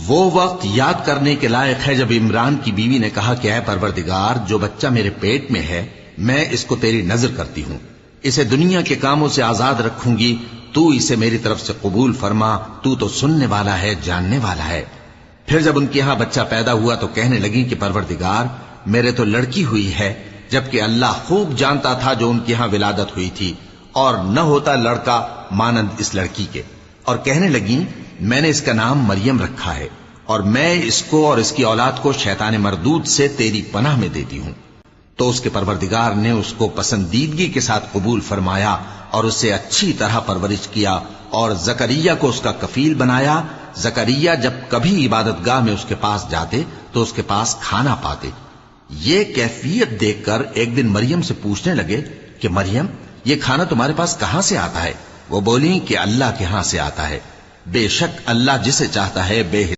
وہ وقت یاد کرنے کے لائق ہے جب عمران کی بیوی نے کہا کہ اے پروردگار، جو بچہ میرے پیٹ میں ہے میں اس کو تیری نذر کرتی ہوں، اسے دنیا کے کاموں سے آزاد رکھوں گی، تو اسے میری طرف سے قبول فرما، تو سننے والا ہے، جاننے والا ہے۔ پھر جب ان کے ہاں بچہ پیدا ہوا تو کہنے لگی کہ پروردگار، میرے تو لڑکی ہوئی ہے، جبکہ اللہ خوب جانتا تھا جو ان کے ہاں ولادت ہوئی تھی، اور نہ ہوتا لڑکا مانند اس لڑکی کے۔ اور کہنے لگیں میں نے اس کا نام مریم رکھا ہے، اور میں اس کو اور اس کی اولاد کو شیطان مردود سے تیری پناہ میں دیتی ہوں۔ تو اس کے پروردگار نے اس کو پسندیدگی کے ساتھ قبول فرمایا اور اسے اچھی طرح پرورش کیا، اور زکریا کو اس کا کفیل بنایا۔ زکریا جب کبھی عبادت گاہ میں اس کے پاس جاتے تو اس کے پاس کھانا پاتے۔ یہ کیفیت دیکھ کر ایک دن مریم سے پوچھنے لگے کہ مریم، یہ کھانا تمہارے پاس کہاں سے آتا ہے؟ وہ بولی کہ اللہ کے ہاں سے آتا ہے، بے شک اللہ جسے چاہتا ہے بے